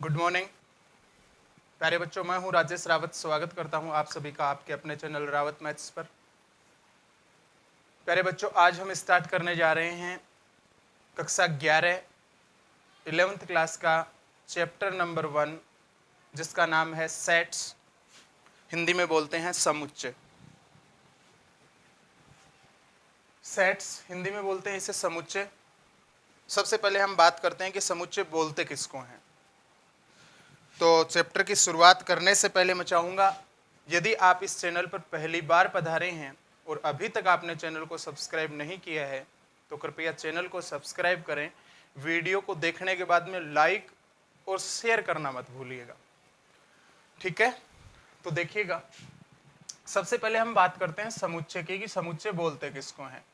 Good morning प्यारे बच्चों, मैं हूं राजेश रावत। स्वागत करता हूं आप सभी का आपके अपने चैनल रावत मैथ्स पर। प्यारे बच्चों, आज हम स्टार्ट करने जा रहे हैं कक्षा 11 11th क्लास का चैप्टर नंबर 1, जिसका नाम है सेट्स। हिंदी में बोलते हैं समुच्चय। सेट्स हिंदी में बोलते हैं इसे समुच्चय। सबसे पहले हम बात करते हैं कि समुच्चय बोलते किसको हैं। तो चैप्टर की शुरुआत करने से पहले मैं चाहूँगा, यदि आप इस चैनल पर पहली बार पधारे हैं और अभी तक आपने चैनल को सब्सक्राइब नहीं किया है तो कृपया चैनल को सब्सक्राइब करें। वीडियो को देखने के बाद में लाइक और शेयर करना मत भूलिएगा, ठीक है। तो देखिएगा, सबसे पहले हम बात करते हैं समुच्चय की कि समुच्चय बोलते किसको हैं।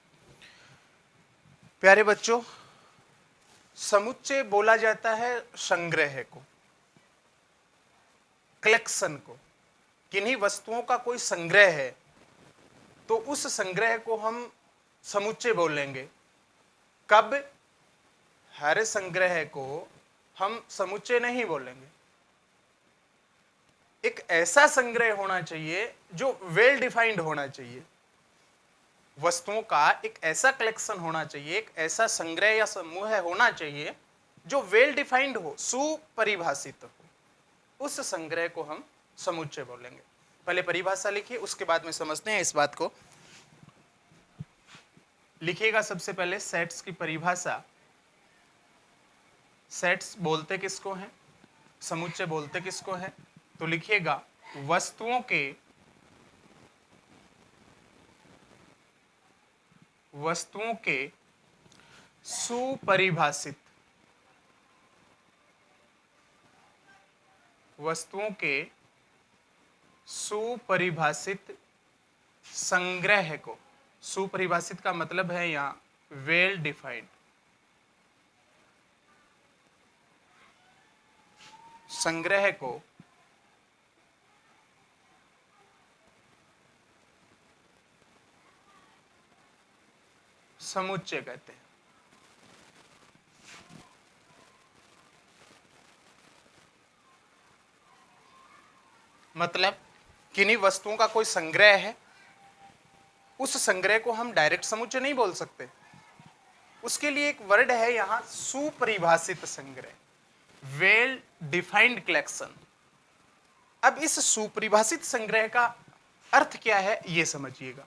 प्यारे बच्चों, समुच्चय बोला जाता है संग्रह को, कलेक्शन को। किन्हीं वस्तुओं का कोई संग्रह है तो उस संग्रह को हम समुच्चय बोलेंगे। कब? हर संग्रह को हम समुच्चय नहीं बोलेंगे। एक ऐसा संग्रह होना चाहिए जो वेल डिफाइंड होना चाहिए। वस्तुओं का एक ऐसा कलेक्शन होना चाहिए, एक ऐसा संग्रह या समूह होना चाहिए जो वेल डिफाइंड हो, सुपरिभाषित हो। उस संग्रह को हम समुच्चय बोलेंगे। पहले परिभाषा लिखिए, उसके बाद में समझते हैं इस बात को। लिखिएगा सबसे पहले सेट्स की परिभाषा। सेट्स बोलते किसको हैं, समुच्चय बोलते किसको हैं? तो लिखिएगा वस्तुओं के सुपरिभाषित, वस्तुओं के सुपरिभाषित संग्रह को। सुपरिभाषित का मतलब है यहां वेल डिफाइंड। संग्रह को समुच्चय कहते हैं। मतलब किन्हीं वस्तुओं का कोई संग्रह है, उस संग्रह को हम डायरेक्ट समुच्चय नहीं बोल सकते। उसके लिए एक वर्ड है यहां, सुपरिभाषित संग्रह, वेल डिफाइंड कलेक्शन। अब इस सुपरिभाषित संग्रह का अर्थ क्या है यह समझिएगा।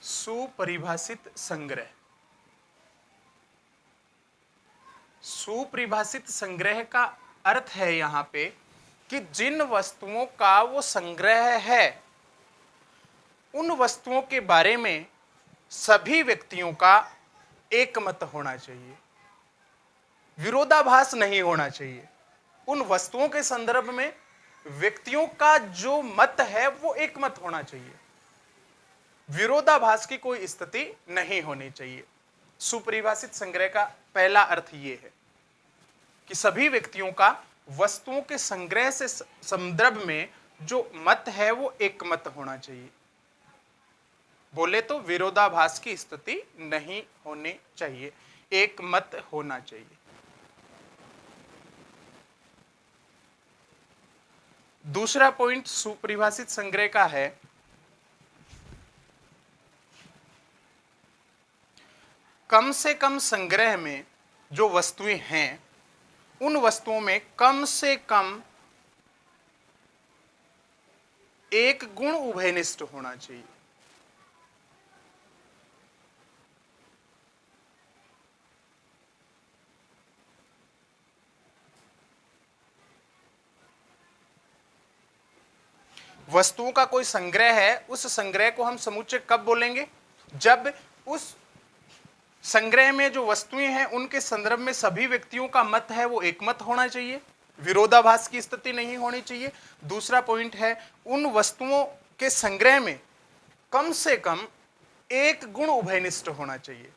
सुपरिभाषित संग्रह, सुपरिभाषित संग्रह का अर्थ है यहां पे कि जिन वस्तुओं का वो संग्रह है, उन वस्तुओं के बारे में सभी व्यक्तियों का एक मत होना चाहिए, विरोधाभास नहीं होना चाहिए। उन वस्तुओं के संदर्भ में व्यक्तियों का जो मत है वो एक मत होना चाहिए, विरोधाभास की कोई स्थिति नहीं होनी चाहिए। सुपरिभाषित संग्रह का पहला अर्थ यह है कि सभी व्यक्तियों का वस्तुओं के संग्रह से संदर्भ में जो मत है वो एक मत होना चाहिए। बोले तो विरोधाभास की स्थिति नहीं होनी चाहिए, एक मत होना चाहिए। दूसरा पॉइंट सुपरिभाषित संग्रह का है, कम से कम संग्रह में जो वस्तुएं हैं, उन वस्तुओं में कम से कम एक गुण उभयनिष्ठ होना चाहिए। वस्तुओं का कोई संग्रह है, उस संग्रह को हम समुच्चय कब बोलेंगे? जब उस संग्रह में जो वस्तुएं हैं उनके संदर्भ में सभी व्यक्तियों का मत है वो एक मत होना चाहिए, विरोधाभास की स्थिति नहीं होनी चाहिए। दूसरा पॉइंट है, उन वस्तुओं के संग्रह में कम से कम एक गुण उभयनिष्ठ होना चाहिए।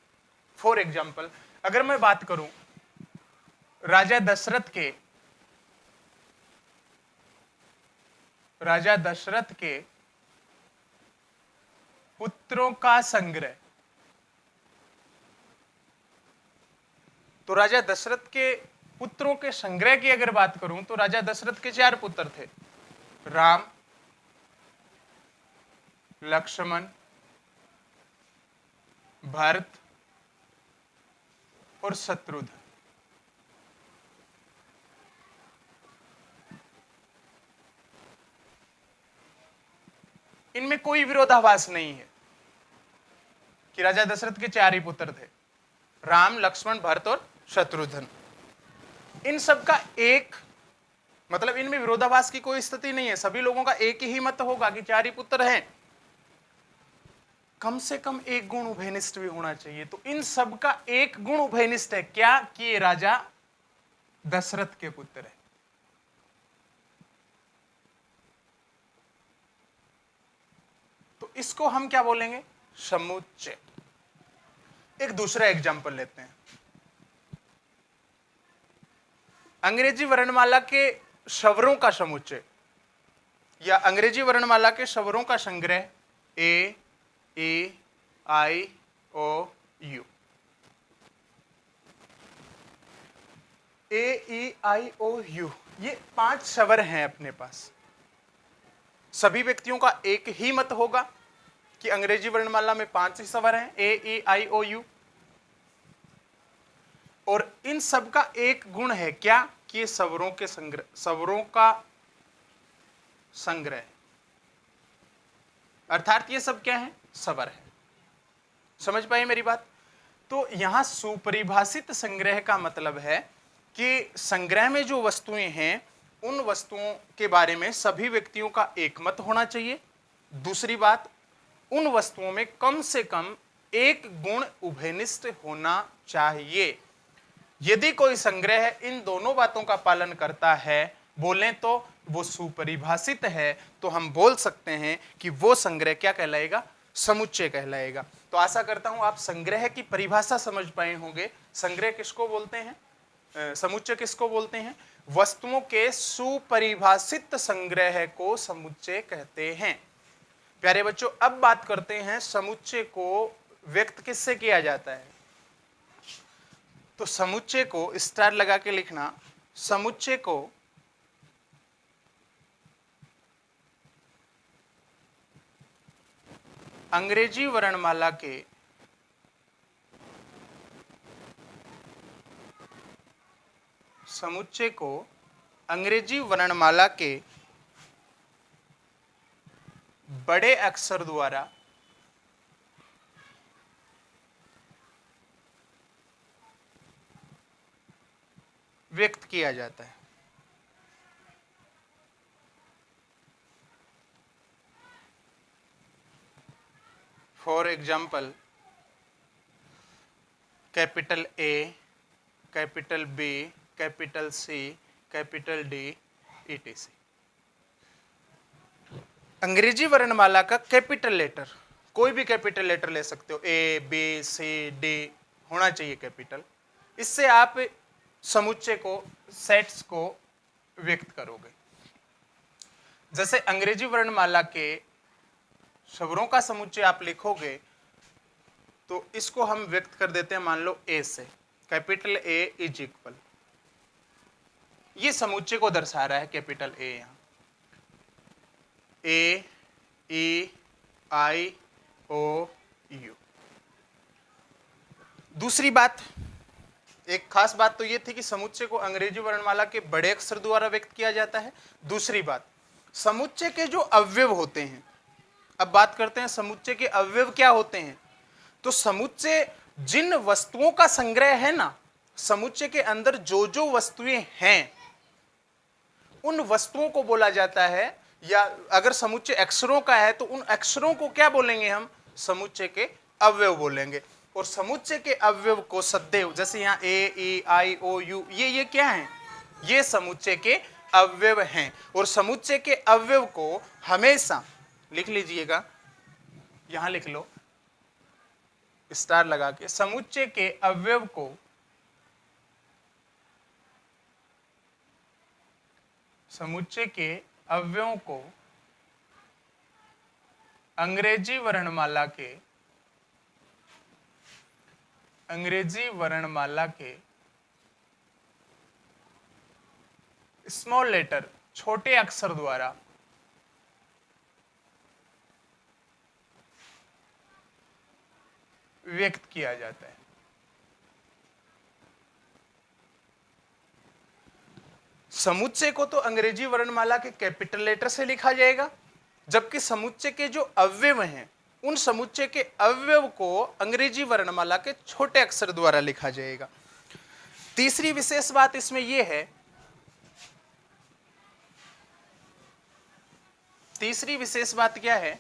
फॉर एग्जाम्पल, अगर मैं बात करूं राजा दशरथ के पुत्रों का संग्रह, तो राजा दशरथ के पुत्रों के संग्रह की अगर बात करूं तो राजा दशरथ के 4 पुत्र थे, राम, लक्ष्मण, भरत और शत्रुघ्न। इनमें कोई विरोधाभास नहीं है कि राजा दशरथ के 4 ही पुत्र थे, राम, लक्ष्मण, भरत और शत्रुघ्न। इन सब का एक मतलब इनमें विरोधाभास की कोई स्थिति नहीं है, सभी लोगों का एक ही मत होगा कि 4 ही पुत्र हैं। कम से कम एक गुण उभयनिष्ठ भी होना चाहिए। तो इन सब का एक गुण उभयनिष्ठ है, क्या कि ये राजा दशरथ के पुत्र है। तो इसको हम क्या बोलेंगे? समुच्चय। एक दूसरा एग्जांपल लेते हैं। अंग्रेजी वर्णमाला के स्वरों का समुच्चय या अंग्रेजी वर्णमाला के स्वरों का संग्रह ए, ई, आई, ओ, you. A, E, I, O, you, ये 5 स्वर हैं अपने पास। सभी व्यक्तियों का एक ही मत होगा कि अंग्रेजी वर्णमाला में 5 ही स्वर हैं, ए, ई, आई, ओ, यू। और इन सब का एक गुण है, क्या कि ये स्वरों के संग्रह, स्वरों का संग्रह, अर्थात ये सब क्या है? स्वर है। समझ पाए मेरी बात? तो यहां सुपरिभाषित संग्रह का मतलब है कि संग्रह में जो वस्तुएं हैं उन वस्तुओं के बारे में सभी व्यक्तियों का एक मत होना चाहिए। दूसरी बात, उन वस्तुओं में कम से कम एक गुण उभयनिष्ठ होना चाहिए। यदि कोई संग्रह इन दोनों बातों का पालन करता है, बोलें तो वो सुपरिभाषित है, तो हम बोल सकते हैं कि वो संग्रह क्या कहलाएगा? समुच्चय कहलाएगा। तो आशा करता हूं आप संग्रह की परिभाषा समझ पाए होंगे। संग्रह किसको बोलते हैं? समुच्चय किसको बोलते हैं? वस्तुओं के सुपरिभाषित संग्रह को समुच्चय कहते हैं। प्यारे बच्चों, अब बात करते हैं समुच्चय को व्यक्त किससे किया जाता है। तो समुच्चय को स्टार लगा के लिखना, समुच्चय को अंग्रेजी वर्णमाला के समुच्चय को अंग्रेजी वर्णमाला के बड़े अक्षर द्वारा व्यक्त किया जाता है। For example, capital A, capital B, capital C, capital D, etc। अंग्रेजी वर्णमाला का कैपिटल लेटर, कोई भी कैपिटल लेटर ले सकते हो, ए, बी, सी, डी होना चाहिए कैपिटल। इससे आप समुच्चय को, सेट्स को व्यक्त करोगे। जैसे अंग्रेजी वर्णमाला के स्वरों का समुच्चय आप लिखोगे तो इसको हम व्यक्त कर देते हैं, मान लो ए से, कैपिटल ए इज इक्वल, ये समुच्चय को दर्शा रहा है कैपिटल ए। यहां ए, ई, आई, ओ, यू। दूसरी बात, एक खास बात तो ये थी कि समुच्चय को अंग्रेजी वर्णमाला के बड़े अक्षर द्वारा व्यक्त किया जाता है। दूसरी बात, समुच्चय के जो अवयव होते हैं, अब बात करते हैं समुच्चय के अवयव क्या होते हैं। तो समुच्चय जिन वस्तुओं का संग्रह है ना, समुच्चय के अंदर जो जो वस्तुएं हैं उन वस्तुओं को बोला जाता है, या अगर समुच्चय अक्षरों का है तो उन अक्षरों को क्या बोलेंगे हम? समुच्चय के अवयव बोलेंगे। और समुच्चय के अवयव को सदैव, जैसे यहाँ ए, ई, आई, ओ, यू, ये क्या है? ये समुच्चय के अवयव हैं। और समुच्चय के अवयव को हमेशा लिख लीजिएगा, यहां लिख लो स्टार लगा के, समुच्चय के अवयव को समुच्चय के अवयवों को अंग्रेजी वर्णमाला के स्मॉल लेटर छोटे अक्षर द्वारा व्यक्त किया जाता है। समुच्चय को तो अंग्रेजी वर्णमाला के कैपिटल लेटर से लिखा जाएगा, जबकि समुच्चय के जो अवयव हैं उन समुच्चय के अवयव को अंग्रेजी वर्णमाला के छोटे अक्षर द्वारा लिखा जाएगा। तीसरी विशेष बात इसमें यह है, तीसरी विशेष बात क्या है?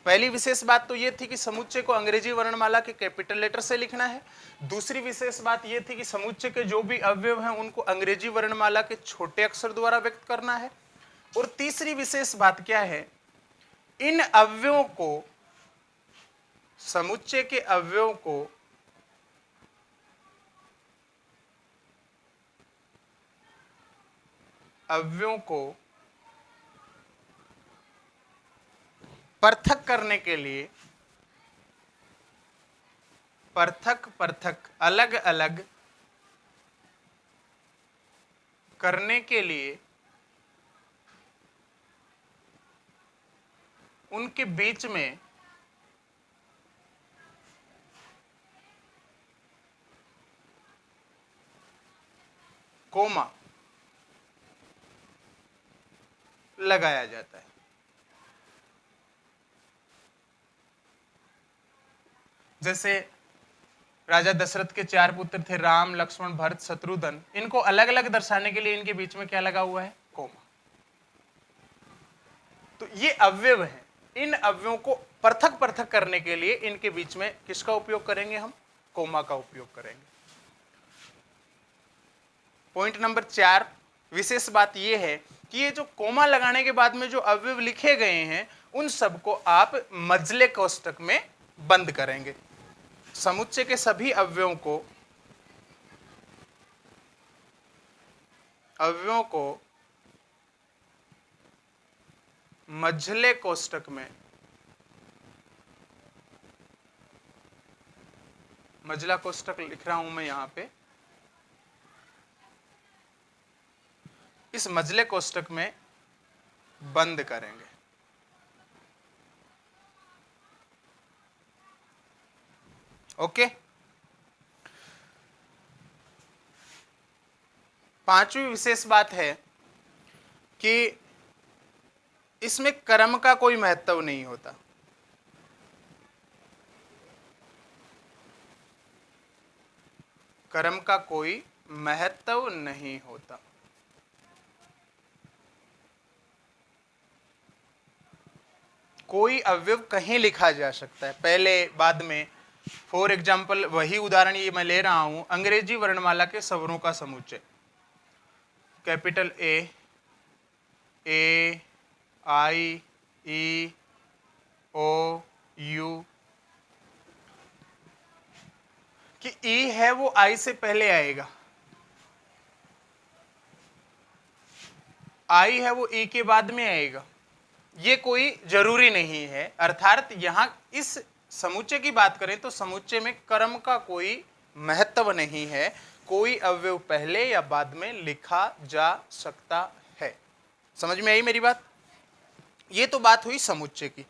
पहली विशेष बात तो यह थी कि समुच्चय को अंग्रेजी वर्णमाला के कैपिटल लेटर से लिखना है। दूसरी विशेष बात यह थी कि समुच्चय के जो भी अवयव हैं उनको अंग्रेजी वर्णमाला के छोटे अक्षर द्वारा व्यक्त करना है। और तीसरी विशेष बात क्या है? इन अवयवों को, समुच्चय के अवयवों को पृथक करने के लिए, पृथक अलग अलग करने के लिए उनके बीच में कोमा लगाया जाता है। जैसे राजा दशरथ के 4 पुत्र थे, राम, लक्ष्मण, भरत, शत्रुघ्न। इनको अलग अलग दर्शाने के लिए इनके बीच में क्या लगा हुआ है? कोमा। तो ये अवयव हैं, इन अवयवों को पृथक पृथक करने के लिए इनके बीच में किसका उपयोग करेंगे? हम कोमा का उपयोग करेंगे। पॉइंट नंबर 4, विशेष बात यह है कि ये जो कोमा लगाने के बाद में जो अवयव लिखे गए हैं उन सबको आप मजले कोष्ठक में बंद करेंगे। समुच्चय के सभी अवयवों को मझले कोष्ठक में, मझला कोष्ठक लिख रहा हूं मैं यहां पे, इस मझले कोष्ठक में बंद करेंगे। ओके। पांचवी विशेष बात है कि इसमें क्रम का कोई महत्व नहीं होता। क्रम का कोई महत्व नहीं होता। कोई अवयव कहीं लिखा जा सकता है, पहले बाद में। फॉर एग्जाम्पल, वही उदाहरण ये मैं ले रहा हूं, अंग्रेजी वर्णमाला के स्वरों का समुच्चय, capital A, I, E, O, you, कि ई है वो आई से पहले आएगा, आई है वो ई के बाद में आएगा, ये कोई जरूरी नहीं है। अर्थात यहां इस समुच्चय की बात करें तो समुच्चय में क्रम का कोई महत्व नहीं है, कोई अवयव पहले या बाद में लिखा जा सकता है। समझ में आई मेरी बात? ये तो बात हुई समुच्चय की।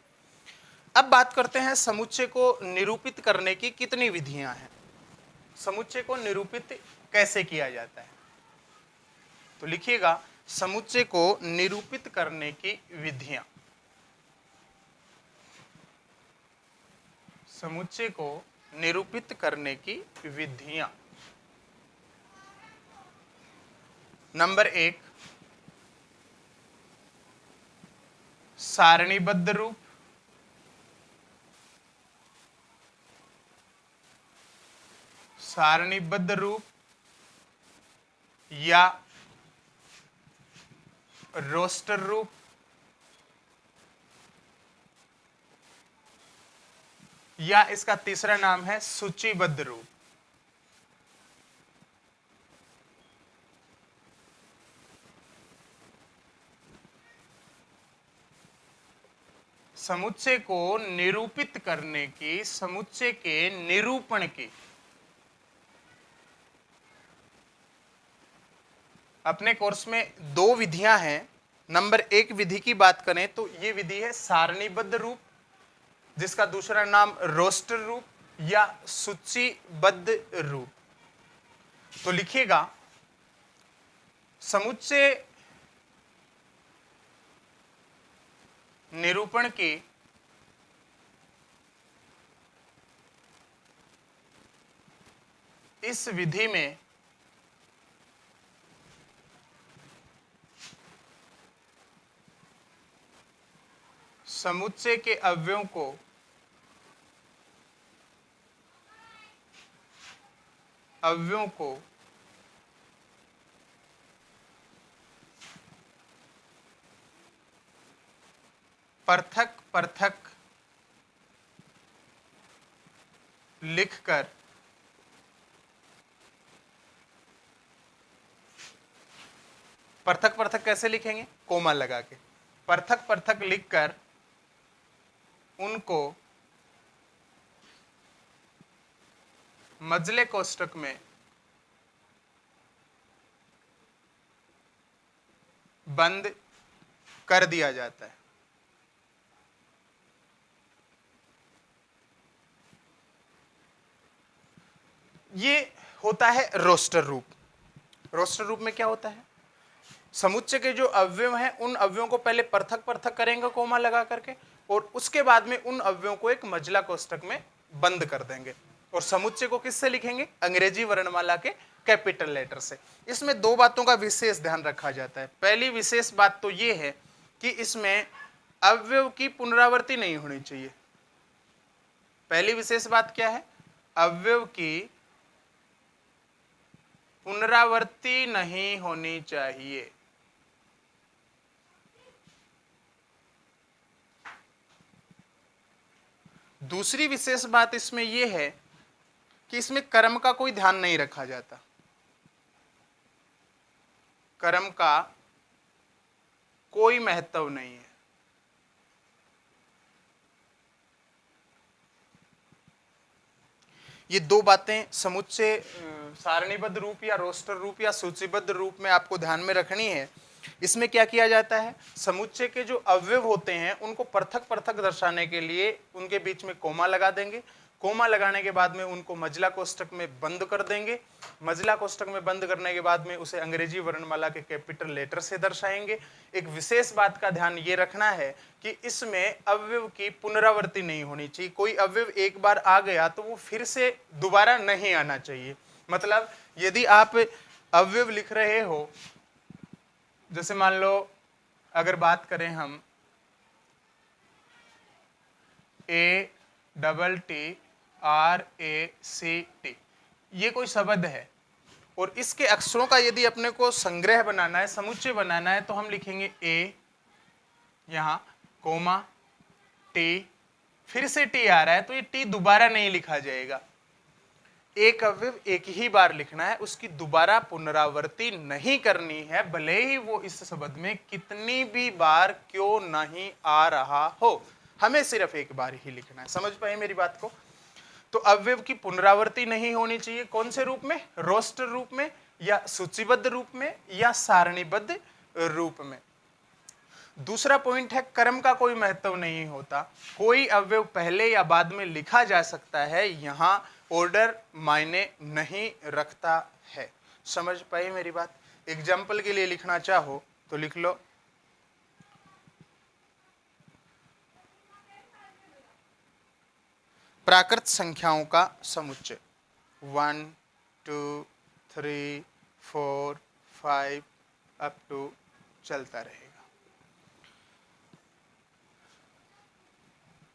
अब बात करते हैं समुच्चय को निरूपित करने की कितनी विधियां हैं। समुच्चय को निरूपित कैसे किया जाता है? तो लिखिएगा, समुच्चय को निरूपित करने की विधियां। समुच्चय को निरूपित करने की विधियां। नंबर 1, सारणीबद्ध रूप, सारणीबद्ध रूप या रोस्टर रूप, या इसका तीसरा नाम है सूचीबद्ध रूप। समुच्चय को निरूपित करने की, समुच्चय के निरूपण की अपने कोर्स में दो विधियां हैं। नंबर एक विधि की बात करें तो ये विधि है सारणीबद्ध रूप, जिसका दूसरा नाम रोस्टर रूप या सूचीबद्ध रूप। तो लिखिएगा, समुच्चय निरूपण की इस विधि में समुच्चय के अवयवों को पृथक पृथक लिखकर पृथक पृथक कैसे लिखेंगे? कोमा लगा के। पृथक पृथक लिखकर उनको मजले कोष्ठक में बंद कर दिया जाता है। ये होता है रोस्टर रूप। रोस्टर रूप में क्या होता है? समुच्चय के जो अवयव हैं उन अवयवों को पहले पृथक पृथक करेंगे कोमा लगा करके, और उसके बाद में उन अवयवों को एक मजला कोष्ठक में बंद कर देंगे। और समुच्चय को किससे लिखेंगे? अंग्रेजी वर्णमाला के कैपिटल लेटर से। इसमें दो बातों का विशेष ध्यान रखा जाता है। पहली विशेष बात तो ये है कि इसमें अवयव की पुनरावृत्ति नहीं होनी चाहिए। पहली विशेष बात क्या है? अवयव की पुनरावृत्ति नहीं होनी चाहिए। दूसरी विशेष बात इसमें यह है कि इसमें क्रम का कोई ध्यान नहीं रखा जाता। क्रम का कोई महत्व नहीं है। ये दो बातें समुच्चय सारणीबद्ध रूप या रोस्टर रूप या सूचीबद्ध रूप में आपको ध्यान में रखनी है। इसमें क्या किया जाता है? समुच्चय के जो अवयव होते हैं उनको पृथक पृथक दर्शाने के लिए उनके बीच में कोमा लगा देंगे। कोमा लगाने के बाद में उनको मजला कोष्ठक में बंद कर देंगे। मजला कोष्ठक में बंद करने के बाद में उसे अंग्रेजी वर्णमाला के कैपिटल लेटर से दर्शाएंगे। एक विशेष बात का ध्यान ये रखना है कि इसमें अवयव की पुनरावृत्ति नहीं होनी चाहिए। कोई अवयव एक बार आ गया तो वो फिर से दोबारा नहीं आना चाहिए। मतलब यदि आप अवयव लिख रहे हो, जैसे मान लो अगर बात करें हम ATTRACT, ये कोई शब्द है और इसके अक्षरों का यदि अपने को संग्रह बनाना है, समुच्चय बनाना है, तो हम लिखेंगे A, यहां कोमा T, फिर से T आ रहा है तो ये T दोबारा नहीं लिखा जाएगा। एक अवयव एक ही बार लिखना है, उसकी दोबारा पुनरावृत्ति नहीं करनी है, भले ही वो इस शब्द में कितनी भी बार क्यों नहीं आ रहा हो, हमें सिर्फ एक बार ही लिखना है। समझ पाए मेरी बात को? तो अवयव की पुनरावृत्ति नहीं होनी चाहिए। कौन से रूप में? रोस्टर रूप में या सूचीबद्ध रूप में या सारणीबद्ध रूप में। दूसरा पॉइंट है, क्रम का कोई महत्व नहीं होता। कोई अवयव पहले या बाद में लिखा जा सकता है, यहां ऑर्डर मायने नहीं रखता है। समझ पाए मेरी बात? एग्जाम्पल के लिए लिखना चाहो तो लिख लो, प्राकृत संख्याओं का समुच्चय 1 2 3 4 5 अप टू चलता रहेगा।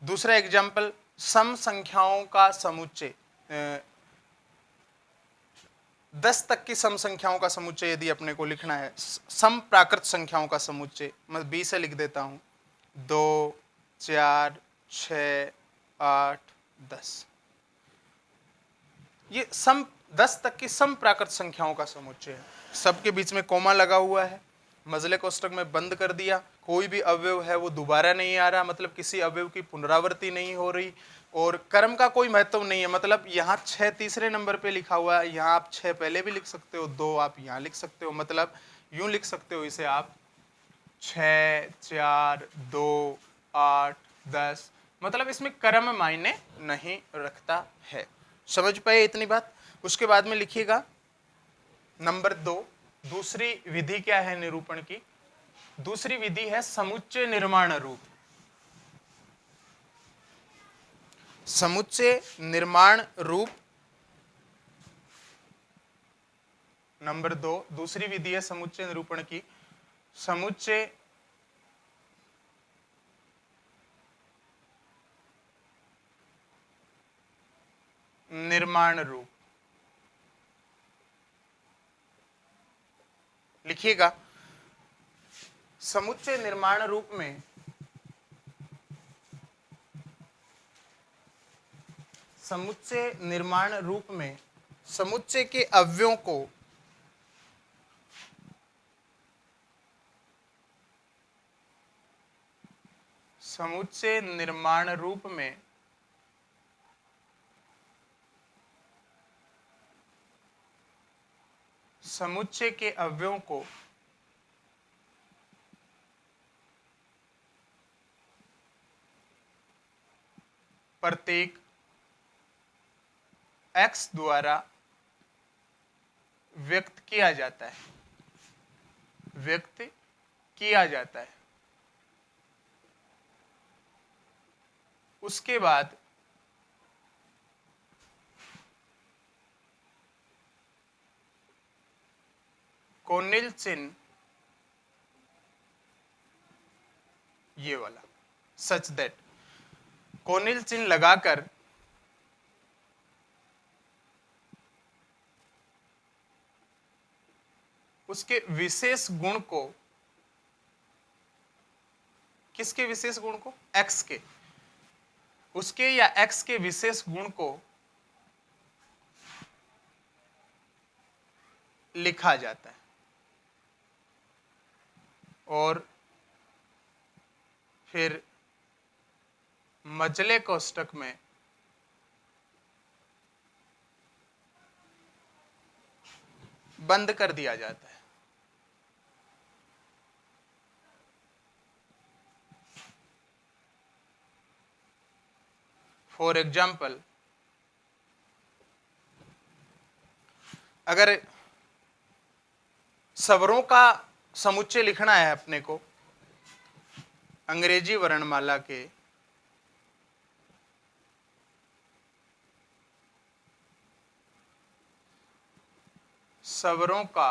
दूसरा एग्जाम्पल, सम संख्याओं का समुच्चय 10 तक की सम संख्याओं का समुच्चय यदि अपने को लिखना है, सम प्राकृत संख्याओं का समुच्चय, मैं 20 से लिख देता हूं, 2 4 6 8 10। ये सम 10 तक की सम प्राकृत संख्याओं का समुच्चय है। सबके बीच में कोमा लगा हुआ है, मजले कोष्ठक में बंद कर दिया। कोई भी अवयव है वो दोबारा नहीं आ रहा, मतलब किसी अवयव की पुनरावृत्ति नहीं हो रही, और क्रम का कोई महत्व नहीं है। मतलब यहाँ 6 तीसरे नंबर पे लिखा हुआ है, यहाँ आप 6 पहले भी लिख सकते हो, 2 आप यहाँ लिख सकते हो। मतलब यूं लिख सकते हो इसे आप 6, 4, 2, 8, 10, मतलब इसमें क्रम मायने नहीं रखता है। समझ पाए इतनी बात। उसके बाद में लिखिएगा नंबर 2, दूसरी विधि क्या है निरूपण की? दूसरी विधि है समुच्चय निर्माण रूप। समुच्चय निर्माण रूप नंबर 2, दूसरी विधि है समुच्चय निरूपण की। समुच्चय निर्माण रूप। लिखिएगा समुच्चय निर्माण रूप में समुच्चय निर्माण रूप में समुच्चय के अवयवों को समुच्चय निर्माण रूप में समुच्चय के अवयवों को प्रत्येक x द्वारा व्यक्त किया जाता है। व्यक्त किया जाता है। उसके बाद कोनिल चिन्ह, ये वाला सच दैट, कोनिल चिन्ह लगाकर उसके विशेष गुण को, किसके विशेष गुण को? x के, उसके या x के विशेष गुण को लिखा जाता है और फिर मझले कोष्ठक में बंद कर दिया जाता है। फॉर एग्जाम्पल, अगर स्वरों का समुच्चय लिखना है अपने को अंग्रेजी वर्णमाला के स्वरों का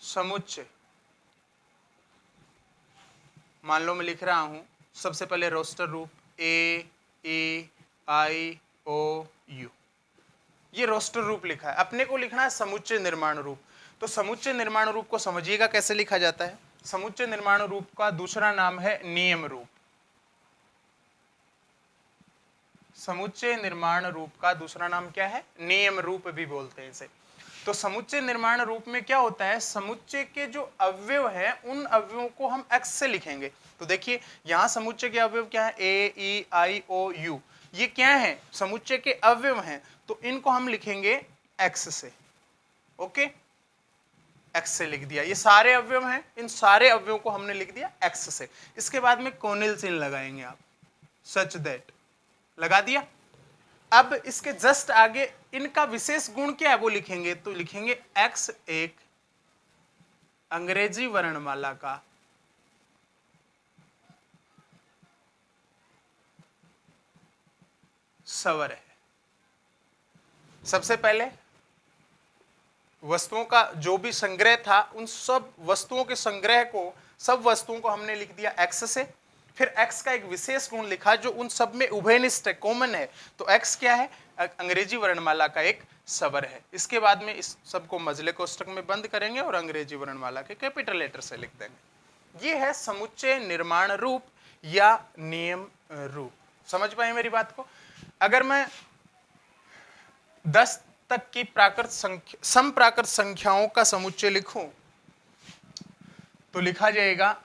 समुच्चय, मान लो मैं लिख रहा हूं सबसे पहले रोस्टर रूप ए, ई, आई, ओ, यू, ये रोस्टर रूप लिखा है। अपने को लिखना है समुच्चय निर्माण रूप। तो समुच्चय निर्माण रूप को समझिएगा कैसे लिखा जाता है। समुच्चय निर्माण रूप का दूसरा नाम है नियम रूप। समुच्चय निर्माण रूप का दूसरा नाम क्या है? नियम रूप भी बोलते हैं इसे। तो समुच्चय निर्माण रूप में क्या होता है, समुच्चय के जो अवयव हैं उन अवयवों को हम x से लिखेंगे। तो देखिए यहां समुच्चय के अवयव क्या है? ए, ई, आई, ओ, यू, ये क्या है? समुच्चय के अवयव हैं। तो इनको हम लिखेंगे x से। ओके, x से लिख दिया। ये सारे अवयव हैं, इन सारे अवयवों को हमने लिख दिया x से। इसके बाद में कोनिल चिन्ह लगाएंगे आप, सच दैट, लगा दिया। अब इसके जस्ट आगे इनका विशेष गुण क्या है वो लिखेंगे। तो लिखेंगे x एक अंग्रेजी वर्णमाला का स्वर है। सबसे पहले वस्तुओं का जो भी संग्रह था उन सब वस्तुओं के संग्रह को, सब वस्तुओं को हमने लिख दिया x से। फिर x का एक विशेष गुण लिखा जो उन सब में उभयनिष्ठ है, कॉमन है। तो x क्या है? अंग्रेजी वर्णमाला का एक स्वर है। इसके बाद में इस सब को मझले कोष्ठक में बंद करेंगे और अंग्रेजी वर्णमाला के कैपिटल लेटर से लिख देंगे। ये है समुच्चय निर्माण रूप या नियम रूप। समझ पाए मेरी बात को? अगर मैं 10 तक की प्राकृत संख्या, समप्राकृत संख्याओं का समुच्चय लिखूं तो लिखा जाएगा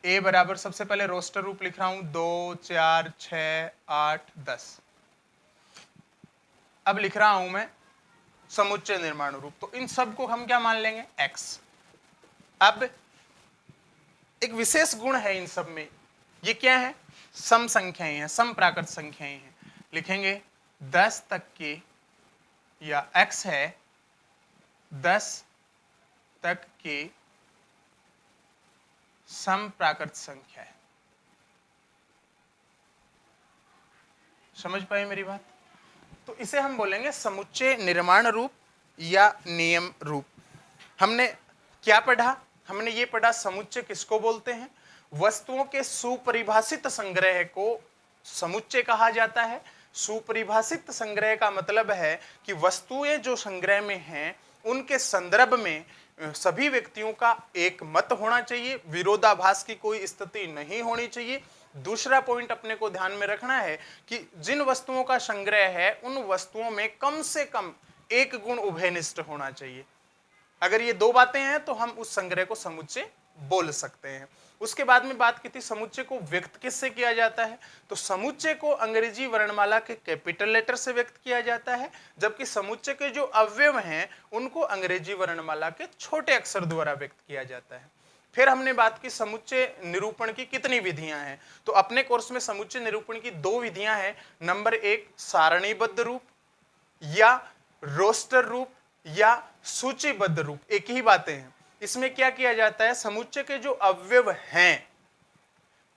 a बराबर, सबसे पहले रोस्टर रूप लिख रहा हूं 2, 4, 6, 8, 10। अब लिख रहा हूं मैं समुच्चय निर्माण रूप। तो इन सब को हम क्या मान लेंगे, x। अब एक विशेष गुण है इन सब में, ये क्या है, सम संख्याएं हैं, सम प्राकृत संख्याएं हैं। लिखेंगे 10 तक के, या x है 10 तक के सम प्राकृत संख्या है। समझ पाए मेरी बात? तो इसे हम बोलेंगे समुच्चय निर्माण रूप या नियम रूप। हमने क्या पढ़ा, हमने ये पढ़ा समुच्चय किसको बोलते हैं, वस्तुओं के सुपरिभाषित संग्रह को समुच्चय कहा जाता है। सुपरिभाषित संग्रह का मतलब है कि वस्तुएं जो संग्रह में हैं उनके संदर्भ में सभी व्यक्तियों का एक मत होना चाहिए, विरोधाभास की कोई स्थिति नहीं होनी चाहिए। दूसरा पॉइंट अपने को ध्यान में रखना है कि जिन वस्तुओं का संग्रह है उन वस्तुओं में कम से कम एक गुण उभयनिष्ठ होना चाहिए। अगर ये दो बातें हैं तो हम उस संग्रह को समुच्चय बोल सकते हैं। उसके बाद में बात की थी समुच्चय को व्यक्त किससे किया जाता है, तो समुच्चय को अंग्रेजी वर्णमाला के कैपिटल लेटर से व्यक्त किया जाता है, जबकि समुच्चय के जो अवयव हैं उनको अंग्रेजी वर्णमाला के छोटे अक्षर द्वारा व्यक्त किया जाता है। फिर हमने बात की समुच्चय निरूपण की कितनी विधियां हैं, तो अपने कोर्स में समुच्चय निरूपण की 2 विधियां हैं। नंबर 1 सारणीबद्ध रूप या रोस्टर रूप या सूचीबद्ध रूप, एक ही बातें हैं। इसमें क्या किया जाता है, समुच्चय के जो अवयव हैं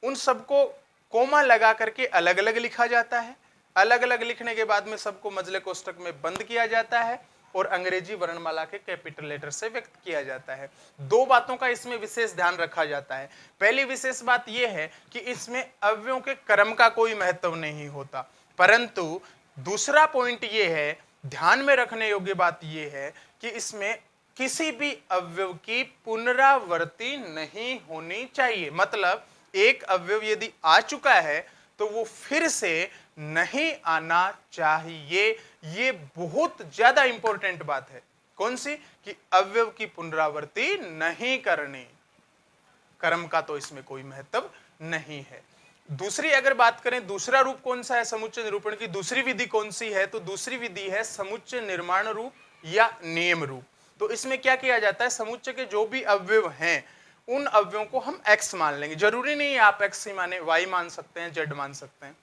उन सबको कोमा लगा करके अलग अलग लिखा जाता है। अलग अलग लिखने के बाद में सबको मजले कोष्टक में बंद किया जाता है और अंग्रेजी वर्णमाला के कैपिटल लेटर से व्यक्त किया जाता है। 2 बातों का इसमें विशेष ध्यान रखा जाता है। पहली विशेष बात यह है कि इसमें अवयवों के क्रम का कोई महत्व नहीं होता, परंतु दूसरा पॉइंट यह है, ध्यान में रखने योग्य बात यह है कि इसमें किसी भी अवयव की पुनरावृत्ति नहीं होनी चाहिए। मतलब एक अवयव यदि आ चुका है तो वो फिर से नहीं आना चाहिए। ये बहुत ज्यादा इंपॉर्टेंट बात है। कौन सी, कि अवयव की पुनरावृत्ति नहीं करनी। कर्म का तो इसमें कोई महत्व नहीं है। दूसरी अगर बात करें, दूसरा रूप कौन सा है समुच्चय निरूपण की, दूसरी विधि कौन सी है, तो दूसरी विधि है समुच्चय निर्माण रूप या नियम रूप। तो इसमें क्या किया जाता है, समुच्चय के जो भी अवयव हैं उन अवयवों को हम x मान लेंगे। जरूरी नहीं है आप x ही माने, y मान सकते हैं, z मान सकते हैं,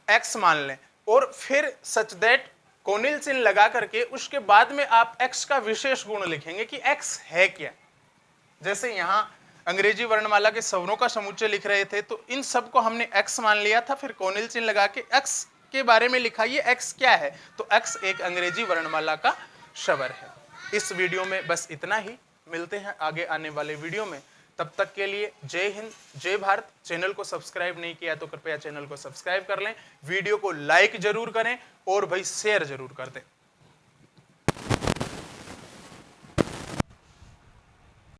x मान लें और फिर सच दैट कोनिल चिन्ह लगा करके उसके बाद में आप x का विशेष गुण लिखेंगे कि x है क्या। जैसे यहां अंग्रेजी वर्णमाला के स्वरों का समुच्चय लिख रहे थे तो इन सब को हमने x मान लिया था, फिर कोनिल चिन्ह लगा के x के बारे में लिखा, ये x क्या है, तो x एक अंग्रेजी वर्णमाला का स्वर है। इस वीडियो में बस इतना ही, मिलते हैं आगे आने वाले वीडियो में। तब तक के लिए जय हिंद, जय भारत। चैनल को सब्सक्राइब नहीं किया तो कृपया चैनल को सब्सक्राइब कर लें, वीडियो को लाइक जरूर करें और भाई शेयर जरूर कर दें।